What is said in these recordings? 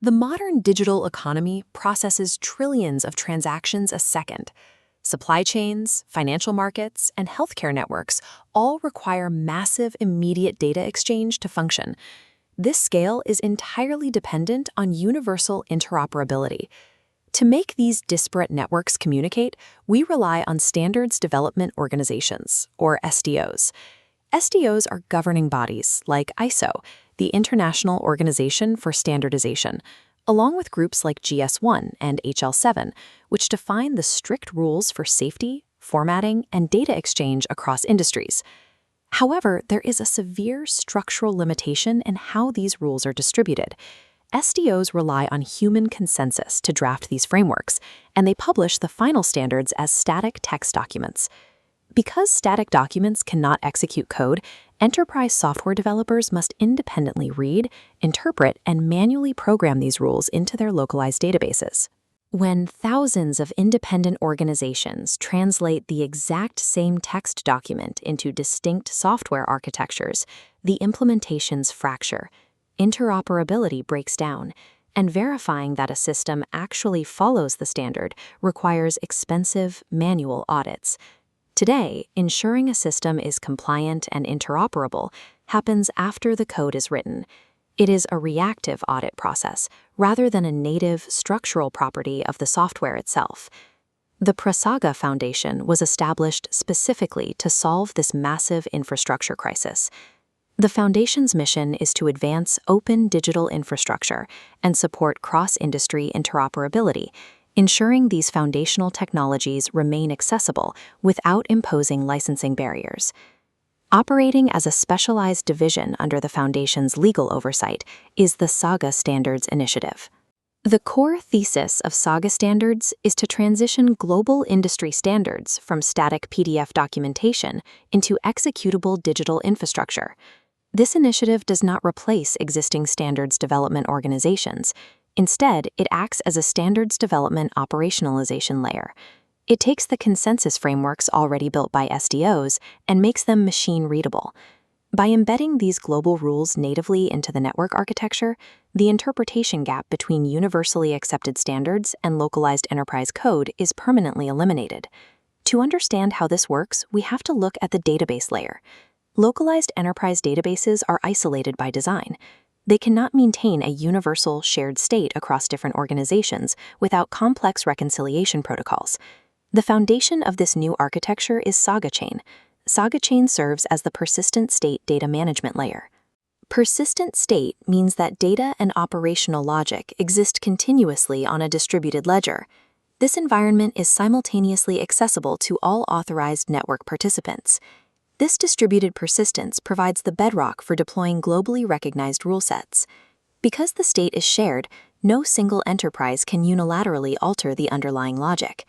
The modern digital economy processes trillions of transactions a second. Supply chains, financial markets, and healthcare networks all require massive immediate data exchange to function. This scale is entirely dependent on universal interoperability. To make these disparate networks communicate, we rely on standards development organizations, or SDOs. SDOs are governing bodies like ISO, the International Organization for Standardization, along with groups like GS1 and HL7, which define the strict rules for safety, formatting, and data exchange across industries. However, there is a severe structural limitation in how these rules are distributed. SDOs rely on human consensus to draft these frameworks, and they publish the final standards as static text documents. Because static documents cannot execute code, enterprise software developers must independently read, interpret, and manually program these rules into their localized databases. When thousands of independent organizations translate the exact same text document into distinct software architectures, the implementations fracture, interoperability breaks down, and verifying that a system actually follows the standard requires expensive manual audits. Today, ensuring a system is compliant and interoperable happens after the code is written. It is a reactive audit process rather than a native structural property of the software itself. The Prasaga Foundation was established specifically to solve this massive infrastructure crisis. The Foundation's mission is to advance open digital infrastructure and support cross-industry interoperability, ensuring these foundational technologies remain accessible without imposing licensing barriers. Operating as a specialized division under the Foundation's legal oversight is the SagaStandards initiative. The core thesis of SagaStandards is to transition global industry standards from static PDF documentation into executable digital infrastructure. This initiative does not replace existing standards development organizations. Instead, it acts as a standards development operationalization layer. It takes the consensus frameworks already built by SDOs and makes them machine-readable. By embedding these global rules natively into the network architecture, the interpretation gap between universally accepted standards and localized enterprise code is permanently eliminated. To understand how this works, we have to look at the database layer. Localized enterprise databases are isolated by design. They cannot maintain a universal shared state across different organizations without complex reconciliation protocols. The foundation of this new architecture is SagaChain. SagaChain serves as the persistent state data management layer. Persistent state means that data and operational logic exist continuously on a distributed ledger. This environment is simultaneously accessible to all authorized network participants. This distributed persistence provides the bedrock for deploying globally recognized rule sets. Because the state is shared, no single enterprise can unilaterally alter the underlying logic.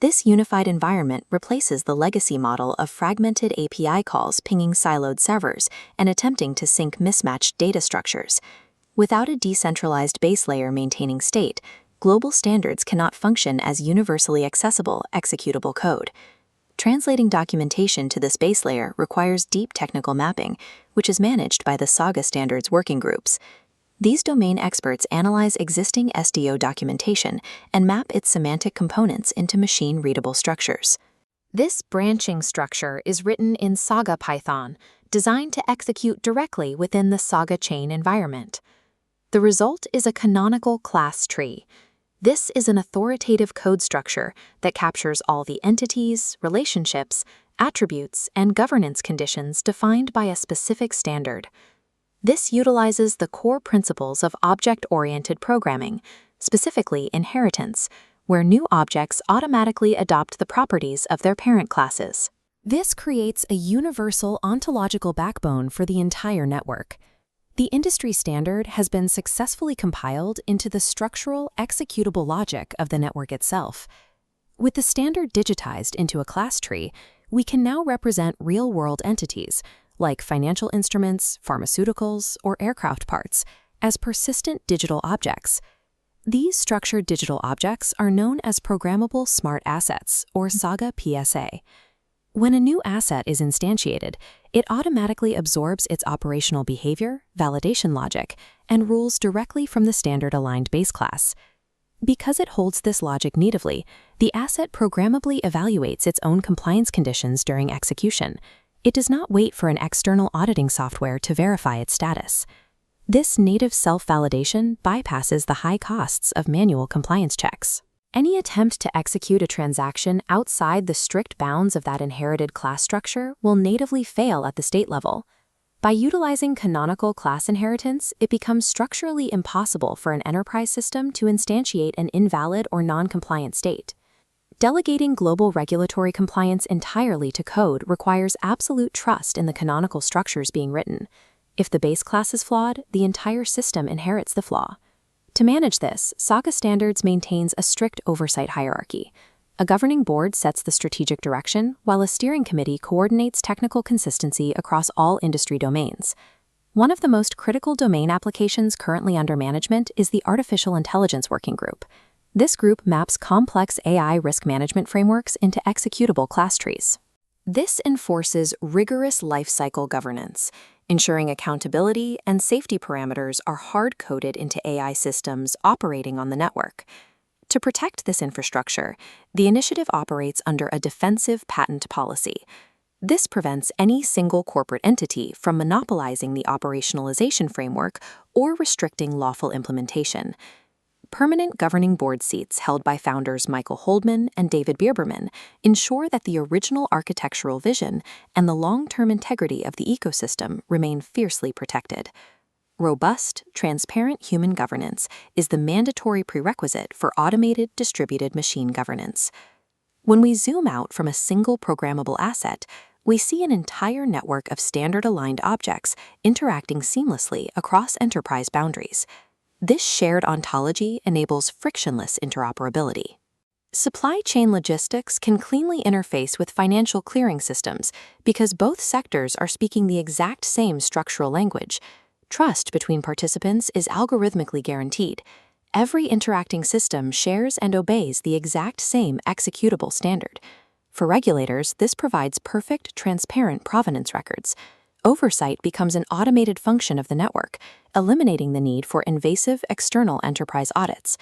This unified environment replaces the legacy model of fragmented API calls pinging siloed servers and attempting to sync mismatched data structures. Without a decentralized base layer maintaining state, global standards cannot function as universally accessible executable code. Translating documentation to this base layer requires deep technical mapping, which is managed by the SagaStandards working groups. These domain experts analyze existing SDO documentation and map its semantic components into machine-readable structures. This branching structure is written in Saga Python, designed to execute directly within the SagaChain environment. The result is a canonical class tree. This is an authoritative code structure that captures all the entities, relationships, attributes, and governance conditions defined by a specific standard. This utilizes the core principles of object-oriented programming, specifically inheritance, where new objects automatically adopt the properties of their parent classes. This creates a universal ontological backbone for the entire network. The industry standard has been successfully compiled into the structural executable logic of the network itself. With the standard digitized into a class tree, we can now represent real-world entities, like financial instruments, pharmaceuticals, or aircraft parts, as persistent digital objects. These structured digital objects are known as programmable smart assets, or Saga PSA. When a new asset is instantiated, it automatically absorbs its operational behavior, validation logic, and rules directly from the standard-aligned base class. Because it holds this logic natively, the asset programmably evaluates its own compliance conditions during execution. It does not wait for an external auditing software to verify its status. This native self-validation bypasses the high costs of manual compliance checks. Any attempt to execute a transaction outside the strict bounds of that inherited class structure will natively fail at the state level. By utilizing canonical class inheritance, it becomes structurally impossible for an enterprise system to instantiate an invalid or non-compliant state. Delegating global regulatory compliance entirely to code requires absolute trust in the canonical structures being written. If the base class is flawed, the entire system inherits the flaw. To manage this, SagaStandards maintains a strict oversight hierarchy. A governing board sets the strategic direction, while a steering committee coordinates technical consistency across all industry domains. One of the most critical domain applications currently under management is the Artificial Intelligence Working Group. This group maps complex AI risk management frameworks into executable class trees. This enforces rigorous lifecycle governance, ensuring accountability and safety parameters are hard-coded into AI systems operating on the network. To protect this infrastructure, the initiative operates under a defensive patent policy. This prevents any single corporate entity from monopolizing the operationalization framework or restricting lawful implementation. Permanent governing board seats held by founders Michael Holdman and David Bierberman ensure that the original architectural vision and the long-term integrity of the ecosystem remain fiercely protected. Robust, transparent human governance is the mandatory prerequisite for automated distributed machine governance. When we zoom out from a single programmable asset, we see an entire network of standard-aligned objects interacting seamlessly across enterprise boundaries. This shared ontology enables frictionless interoperability. Supply chain logistics can cleanly interface with financial clearing systems because both sectors are speaking the exact same structural language. Trust between participants is algorithmically guaranteed. Every interacting system shares and obeys the exact same executable standard. For regulators, this provides perfect, transparent provenance records. Oversight becomes an automated function of the network, eliminating the need for invasive external enterprise audits.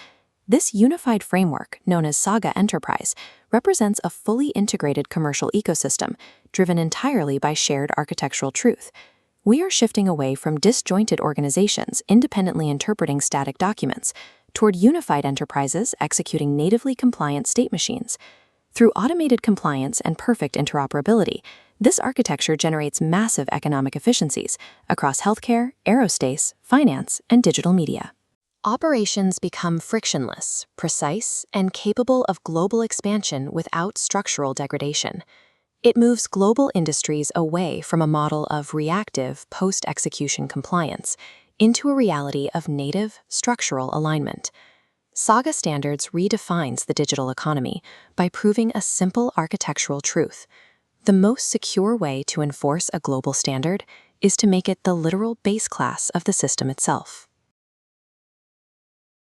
This unified framework, known as Saga Enterprise, represents a fully integrated commercial ecosystem, driven entirely by shared architectural truth. We are shifting away from disjointed organizations independently interpreting static documents toward unified enterprises executing natively compliant state machines. Through automated compliance and perfect interoperability, this architecture generates massive economic efficiencies across healthcare, aerospace, finance, and digital media. Operations become frictionless, precise, and capable of global expansion without structural degradation. It moves global industries away from a model of reactive post-execution compliance into a reality of native structural alignment. SagaStandards redefines the digital economy by proving a simple architectural truth. The most secure way to enforce a global standard is to make it the literal base class of the system itself.